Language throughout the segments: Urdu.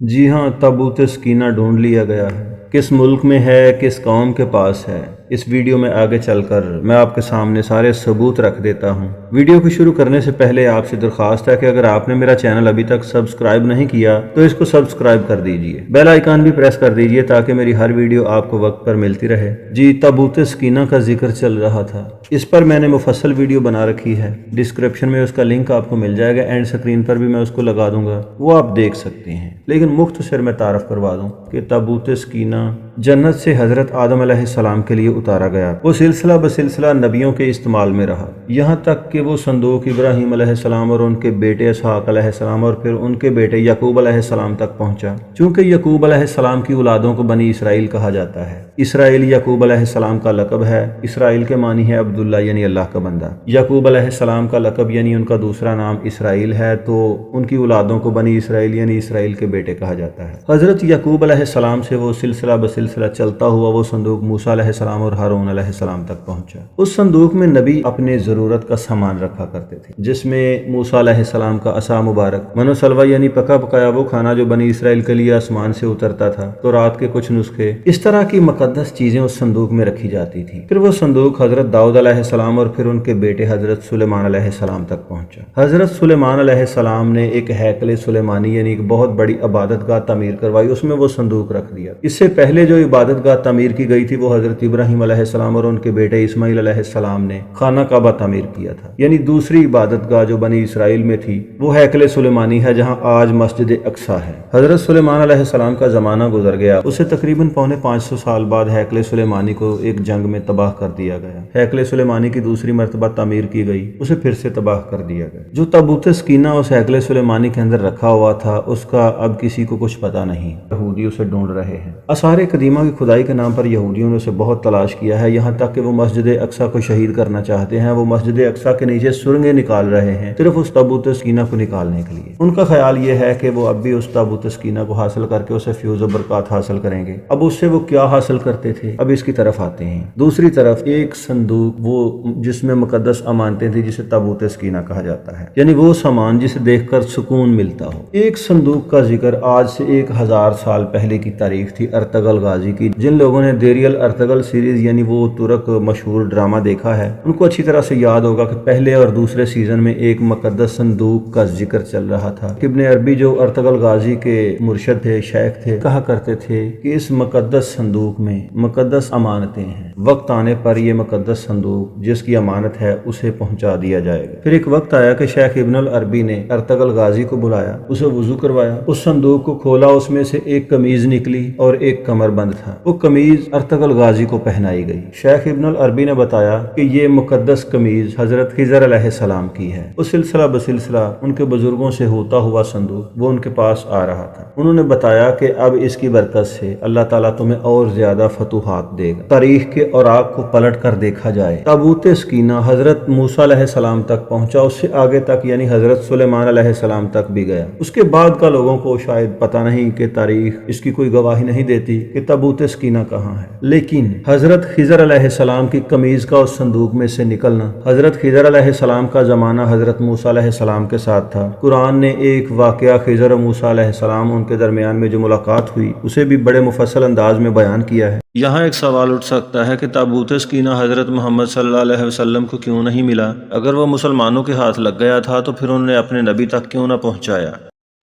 جی ہاں، تابوت سکینہ ڈھونڈ لیا گیا ہے۔ کس ملک میں ہے، کس قوم کے پاس ہے، اس ویڈیو میں آگے چل کر میں آپ کے سامنے سارے ثبوت رکھ دیتا ہوں۔ ویڈیو کو شروع کرنے سے پہلے آپ سے درخواست ہے کہ اگر آپ نے میرا چینل ابھی تک سبسکرائب نہیں کیا تو اس کو سبسکرائب کر دیجئے، بیل آئیکن بھی پریس کر دیجئے تاکہ میری ہر ویڈیو آپ کو وقت پر ملتی رہے۔ جی، تابوت سکینہ کا ذکر چل رہا تھا، اس پر میں نے مفصل ویڈیو بنا رکھی ہے، ڈسکرپشن میں اس کا لنک آپ کو مل جائے گا، اینڈ سکرین پر بھی میں اس کو لگا دوں گا، وہ آپ دیکھ سکتے ہیں۔ لیکن مختصر میں تعارف کروا دوں کہ تابوت سکینہ جنت سے حضرت آدم علیہ السلام کے لیے اتارا گیا۔ وہ سلسلہ بسلسلہ نبیوں کے استعمال میں رہا، یہاں تک کہ وہ صندوق ابراہیم علیہ السلام اور ان کے بیٹے اسحاق علیہ السلام اور پھر ان کے بیٹے یعقوب علیہ السلام تک پہنچا۔ چونکہ یعقوب علیہ السلام کی اولادوں کو بنی اسرائیل کہا جاتا ہے۔ اسرائیل یعقوب علیہ السلام کا لقب ہے۔ اسرائیل کے معنی ہے عبداللہ یعنی اللہ کا بندہ۔ یعقوب علیہ السلام کا لقب یعنی ان کا دوسرا نام اسرائیل ہے، تو ان کی اولادوں کو بنی اسرائیل یعنی اسرائیل کے بیٹے کہا جاتا ہے۔ حضرت یعقوب علیہ السلام سے وہ سلسلہ بسلسلہ چلتا ہوا وہ صندوق موسیٰ علیہ السلام اور ہارون علیہ السلام تک پہنچا۔ اس صندوق میں نبی اپنے ضرورت کا سامان رکھا کرتے تھے، جس میں موسیٰ علیہ السلام کا عصا مبارک، من و سلوہ یعنی پکا پکایا وہ کھانا جو بنی اسرائیل کے لیے آسمان سے اترتا تھا، تو رات کے کچھ نسخے، اس طرح کی مقدس چیزیں اس صندوق میں رکھی جاتی تھی۔ پھر وہ صندوق حضرت داؤد علیہ السلام اور پھر ان کے بیٹے حضرت سلیمان علیہ السلام تک پہنچا۔ حضرت سلیمان علیہ السلام نے ایک ہیکل سلیمانی یعنی ایک بہت بڑی عبادت گاہ تعمیر کروائی، اس میں وہ صندوق رکھ دیا۔ اس سے پہلے جو عبادت گاہ تعمیر کی گئی تھی وہ حضرت ابراہیم علیہ السلام اور ان کے بیٹے اسماعیل علیہ السلام نے خانہ کعبہ تعمیر کیا تھا، یعنی دوسری عبادت گاہ جو بنی اسرائیل میں تھی وہ ہیکل سلیمانی ہے، جہاں آج مسجد اقصی ہے۔ حضرت سلیمان علیہ السلام کا زمانہ گزر گیا، اسے تقریباً 550 سال بعد ہیکل سلیمانی کو ایک جنگ میں تباہ کر دیا گیا۔ ہیکل سلیمانی کی دوسری مرتبہ تعمیر کی گئی، اسے پھر سے تباہ کر دیا گیا۔ جو تابوت سکینہ اس ہیکل سلیمانی کے اندر رکھا ہوا تھا اس کا اب کسی کو کچھ پتہ نہیں، یہودی اسے ڈھونڈ رہے ہیں۔ آثار قدیمہ کی کھدائی کے نام پر یہودیوں نے اسے بہت تلاش کیا ہے، یہاں تک کہ وہ مسجد اقصی کو شہید کرنا چاہتے ہیں۔ وہ مسجد اقصی کے نیچے سرنگیں نکال رہے ہیں صرف اس تابوت سکینہ کو نکالنے کے لیے۔ ان کا خیال یہ ہے کہ وہ اب بھی اس تابوت سکینہ کو حاصل کر کے اسے فیوز و برکات حاصل کریں گے۔ اب اس سے وہ کیا حاصل کرتے تھے، اب اس کی طرف آتے ہیں۔ دوسری طرف ایک صندوق وہ جس میں مقدس امانتیں تھیں، جسے تابوت سکینہ کہا جاتا ہے، یعنی وہ سامان جسے دیکھ کر سکون ملتا ہو۔ ایک صندوق کا ذکر آج سے 1000 سال پہلے کی تاریخ تھی ارطغرل غازی کی۔ جن لوگوں نے دیریل ارطغرل سیریز یعنی وہ ترک مشہور ڈرامہ دیکھا ہے ان کو اچھی طرح سے یاد ہوگا کہ پہلے اور دوسرے سیزن میں ایک مقدس صندوق کا ذکر چل رہا تھا۔ ابن عربی جو ارطغرل غازی کے مرشد تھے، شیخ تھے، کہا کرتے تھے کہ اس مقدس صندوق میں مقدس امانتیں ہیں، وقت آنے پر یہ مقدس صندوق جس کی امانت ہے اسے پہنچا دیا جائے گا۔ پھر ایک وقت آیا کہ شیخ ابن العربی نے ارطغرل غازی کو بلایا، اسے وضو کروایا، اس صندوق کو کھولا، اس میں سے ایک قمیض نکلی اور ایک کمر بند تھا۔ وہ قمیض ارطغرل غازی کو پہنائی گئی۔ شیخ ابن العربی نے بتایا کہ یہ مقدس قمیض حضرت خضر علیہ السلام کی ہے۔ اس سلسلہ بسلسلہ ان کے بزرگوں سے ہوتا ہوا صندوق وہ ان کے پاس آ رہا تھا۔ انہوں نے بتایا کہ اب اس کی برکت سے اللہ تعالیٰ تمہیں اور زیادہ فتوحات دے گا۔ تاریخ کے اوراق کو پلٹ کر دیکھا جائے، تابوت سکینہ حضرت موسیٰ علیہ السلام تک پہنچا، اس سے آگے تک یعنی حضرت سلیمان علیہ السلام تک بھی گیا۔ اس کے بعد کا لوگوں کو شاید پتہ نہیں کہ تاریخ اس کی کوئی گواہی نہیں دیتی کہ تابوت سکینہ کہاں ہے، لیکن حضرت خضر علیہ السلام کی قمیض کا اس صندوق میں سے نکلنا، حضرت خضر علیہ السلام کا زمانہ حضرت موسیٰ علیہ السلام کے ساتھ تھا۔ قرآن نے ایک واقعہ خضر و موسیٰ علیہ السلام ان کے درمیان میں جو ملاقات ہوئی اسے بھی بڑے مفصل انداز میں بیان کیا ہے۔ یہاں ایک سوال اٹھ سکتا ہے کہ تابوت سکینہ حضرت محمد صلی اللہ علیہ وسلم کو کیوں نہیں ملا؟ اگر وہ مسلمانوں کے ہاتھ لگ گیا تھا تو پھر انہوں نے اپنے نبی تک کیوں نہ پہنچایا؟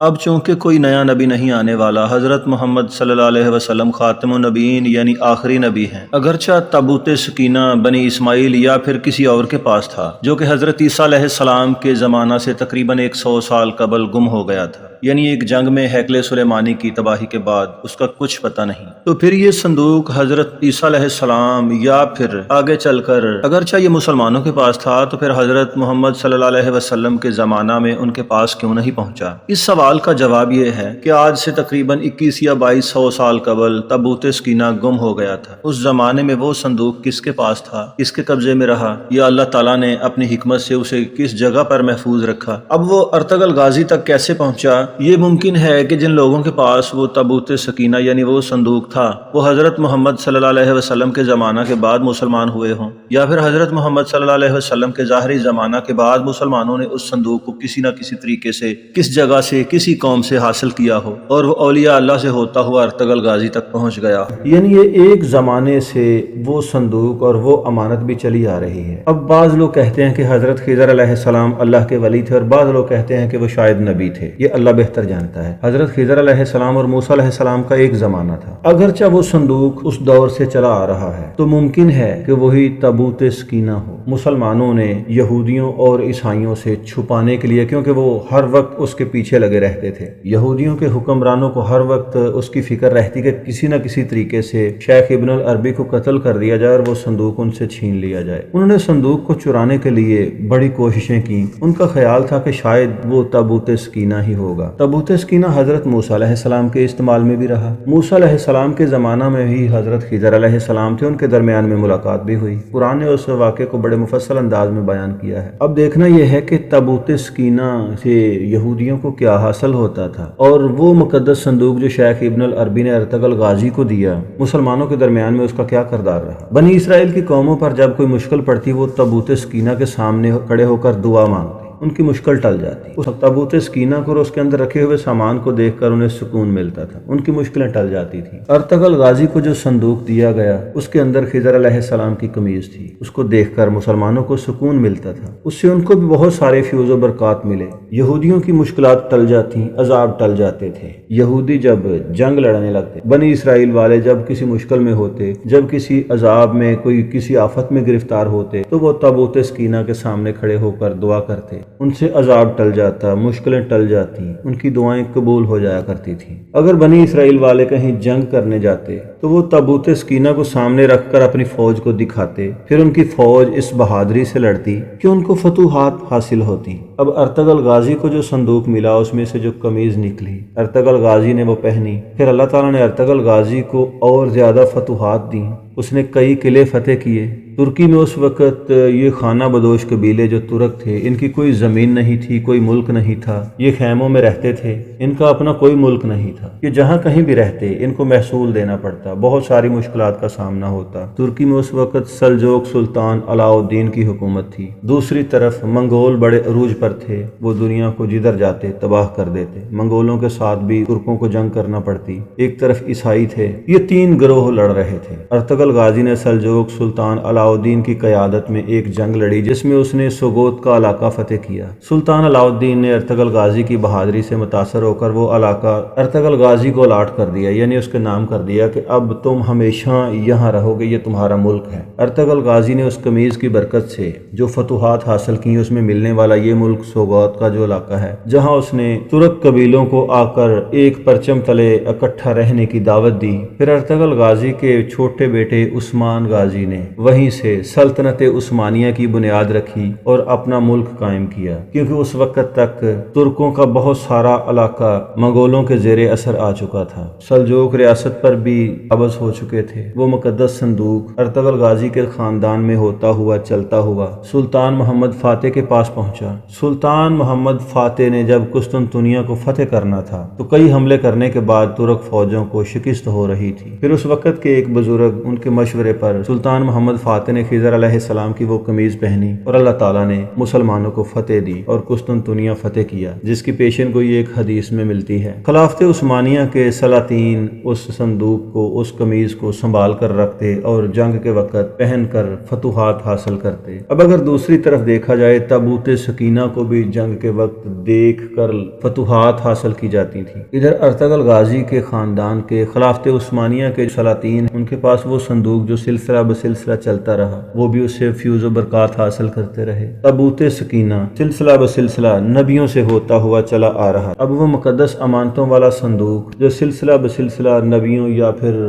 اب چونکہ کوئی نیا نبی نہیں آنے والا، حضرت محمد صلی اللہ علیہ وسلم خاتم النبیین یعنی آخری نبی ہیں۔ اگرچہ تابوت سکینہ بنی اسماعیل یا پھر کسی اور کے پاس تھا جو کہ حضرت عیسیٰ علیہ السلام کے زمانہ سے تقریباً 100 سال قبل گم ہو گیا تھا، یعنی ایک جنگ میں ہیکل سلیمانی کی تباہی کے بعد اس کا کچھ پتہ نہیں، تو پھر یہ صندوق حضرت عیسیٰ علیہ السلام یا پھر آگے چل کر اگرچہ یہ مسلمانوں کے پاس تھا تو پھر حضرت محمد صلی اللہ علیہ وسلم کے زمانہ میں ان کے پاس کیوں نہیں پہنچا؟ اس سوال کا جواب یہ ہے کہ آج سے تقریباً 21 یا 2200 سال قبل تابوت سکینہ گم ہو گیا تھا۔ اس زمانے میں وہ صندوق کس کے پاس تھا، کس کے قبضے میں رہا، یا اللہ تعالیٰ نے اپنی حکمت سے اسے کس جگہ پر محفوظ رکھا؟ اب وہ ارطغرل غازی تک کیسے پہنچا یہ ممکن ہے کہ جن لوگوں کے پاس وہ تابوت سکینہ یعنی وہ صندوق تھا وہ حضرت محمد صلی اللہ علیہ وسلم کے زمانہ کے بعد مسلمان ہوئے ہوں، یا پھر حضرت محمد صلی اللہ علیہ وسلم کے ظاہری زمانہ کے بعد مسلمانوں نے اس صندوق کو کسی نہ کسی طریقے سے، کس جگہ سے، کسی قوم سے حاصل کیا ہو اور وہ اولیاء اللہ سے ہوتا ہوا ارتگل غازی تک پہنچ گیا، یعنی یہ ایک زمانے سے وہ صندوق اور وہ امانت بھی چلی آ رہی ہے۔ اب بعض لوگ کہتے ہیں کہ حضرت خضر علیہ السلام اللہ کے ولی تھے، اور بعض لوگ کہتے ہیں کہ وہ شاید نبی تھے، یہ اللہ بہتر جانتا ہے۔ حضرت خضر علیہ السلام اور موسیٰ علیہ السلام کا ایک زمانہ تھا، اگرچہ وہ صندوق اس دور سے چلا آ رہا ہے تو ممکن ہے کہ وہی تابوت سکینہ ہو۔ مسلمانوں نے یہودیوں اور عیسائیوں سے چھپانے کے لیے، کیونکہ وہ ہر وقت اس کے پیچھے لگے رہتے تھے، یہودیوں کے حکمرانوں کو ہر وقت اس کی فکر رہتی کہ کسی نہ کسی طریقے سے شیخ ابن العربی کو قتل کر دیا جائے اور وہ صندوق ان سے چھین لیا جائے۔ انہوں نے صندوق کو چرانے کے لیے بڑی کوششیں کی، ان کا خیال تھا کہ شاید وہ تابوت سکینہ ہی ہوگا۔ تابوت سکینہ حضرت موسیٰ علیہ السلام کے استعمال میں بھی رہا، موسیٰ علیہ السلام کے زمانہ میں بھی حضرت خضر علیہ السلام تھے، ان کے درمیان میں ملاقات بھی ہوئی۔ قرآن نے اس واقعے کو بڑے مفصل انداز میں بیان کیا ہے۔ اب دیکھنا یہ ہے کہ تابوت سکینہ سے یہودیوں کو کیا حاصل ہوتا تھا، اور وہ مقدس صندوق جو شیخ ابن العربی نے ارتگل غازی کو دیا، مسلمانوں کے درمیان میں اس کا کیا کردار رہا۔ بنی اسرائیل کی قوموں پر جب کوئی مشکل پڑتی وہ تابوت سکینہ کے سامنے کھڑے ہو کر دعا مانگتے، ان کی مشکل ٹل جاتی۔ اس تابوت سکینہ کو اور اس کے اندر رکھے ہوئے سامان کو دیکھ کر انہیں سکون ملتا تھا، ان کی مشکلیں ٹل جاتی تھیں۔ ارتگل غازی کو جو صندوق دیا گیا اس کے اندر خضر علیہ السلام کی قمیض تھی، اس کو دیکھ کر مسلمانوں کو سکون ملتا تھا، اس سے ان کو بھی بہت سارے فیوز و برکات ملے۔ یہودیوں کی مشکلات ٹل جاتی، عذاب ٹل جاتے تھے۔ یہودی جب جنگ لڑنے لگتے، بنی اسرائیل والے جب کسی مشکل میں ہوتے، جب کسی عذاب میں، کوئی کسی آفت میں گرفتار ہوتے تو وہ تابوت سکینہ کے سامنے کھڑے ہو کر دعا کرتے، ان سے عذاب ٹل جاتا، مشکلیں ٹل جاتی، ان کی دعائیں قبول ہو جایا کرتی تھیں۔ اگر بنی اسرائیل والے کہیں جنگ کرنے جاتے تو وہ تابوت سکینہ کو سامنے رکھ کر اپنی فوج کو دکھاتے، پھر ان کی فوج اس بہادری سے لڑتی کہ ان کو فتوحات حاصل ہوتی۔ اب ارتگل غازی کو جو صندوق ملا اس میں سے جو قمیض نکلی، ارتگل غازی نے وہ پہنی، پھر اللہ تعالیٰ نے ارتگل غازی کو اور زیادہ فتوحات دیں، اس نے کئی قلعے فتح کیے۔ ترکی میں اس وقت یہ خانہ بدوش قبیلے جو ترک تھے، ان کی کوئی زمین نہیں تھی، کوئی ملک نہیں تھا، یہ خیموں میں رہتے تھے، ان کا اپنا کوئی ملک نہیں تھا، یہ جہاں کہیں بھی رہتے ان کو محصول دینا پڑتا، بہت ساری مشکلات کا سامنا ہوتا۔ ترکی میں اس وقت سلجوق سلطان علاء الدین کی حکومت تھی، دوسری طرف منگول بڑے عروج پر تھے، وہ دنیا کو جدھر جاتے تباہ کر دیتے۔ منگولوں کے ساتھ بھی ترکوں کو جنگ کرنا پڑتی، ایک طرف عیسائی تھے، یہ تین گروہ لڑ رہے تھے۔ ارتگل غازی نے سلجوق سلطان علاء الدین کی قیادت میں ایک جنگ لڑی جس میں اس نے سوگوت کا علاقہ فتح کیا۔ سلطان علاء الدین نے ارتگل غازی کی بہادری سے متاثر ہو کر وہ علاقہ ارتگل غازی کو الاٹ کر دیا، یعنی اس کے نام کر دیا کہ اب تم ہمیشہ یہاں رہو گے، یہ تمہارا ملک ہے۔ ارتگل غازی نے اس قمیض کی برکت سے جو فتوحات حاصل کی، اس میں ملنے والا یہ ملک سوگوت کا جو علاقہ ہے، جہاں اس نے ترک قبیلوں کو آ کر ایک پرچم تلے اکٹھا رہنے کی دعوت دی۔ پھر ارتگل غازی کے چھوٹے بیٹے عثمان غازی نے وہیں سے سلطنت عثمانیہ کی بنیاد رکھی اور اپنا ملک قائم کیا، کیونکہ اس وقت تک ترکوں کا بہت سارا علاقہ منگولوں کے زیر اثر آ چکا تھا، سلجوق ریاست پر بھی قابض ہو چکے تھے۔ وہ مقدس صندوق ارتگل غازی کے خاندان میں ہوتا ہوا چلتا ہوا سلطان محمد فاتح کے پاس پہنچا۔ سلطان محمد فاتح نے جب قسطنطنیہ کو فتح کرنا تھا تو کئی حملے کرنے کے بعد ترک فوجوں کو شکست ہو رہی تھی۔ پھر اس وقت کے ایک بزرگ، ان کے مشورے پر سلطان محمد فاتح نے خضر علیہ السلام کی وہ قمیض پہنی اور اللہ تعالیٰ نے مسلمانوں کو فتح دی اور قسطنطنیہ فتح کیا، جس کی پیشن گوئی ایک حدیث میں ملتی ہے۔ خلافت عثمانیہ کے سلاطین اس صندوق کو، اس قمیض کو سنبھال کر رکھتے اور جنگ کے وقت پہن کر فتوحات حاصل کرتے۔ اب اگر دوسری طرف دیکھا جائے، تابوت سکینہ کو بھی جنگ کے وقت دیکھ کر فتوحات حاصل کی جاتی تھی۔ ادھر ارتگل غازی کے خاندان کے، خلافت عثمانیہ کے سلاطین، ان کے پاس وہ صندوق جو سلسلہ بسلسلہ چلتا رہا، وہ بھی اس سے فیوز و برکات حاصل کرتے رہے۔ تابوت سکینہ سلسلہ بسلسلہ نبیوں سے ہوتا ہوا چلا آ رہا۔ اب وہ مقدس امانتوں والا صندوق جو سلسلہ بسلسلہ نبیوں یا پھر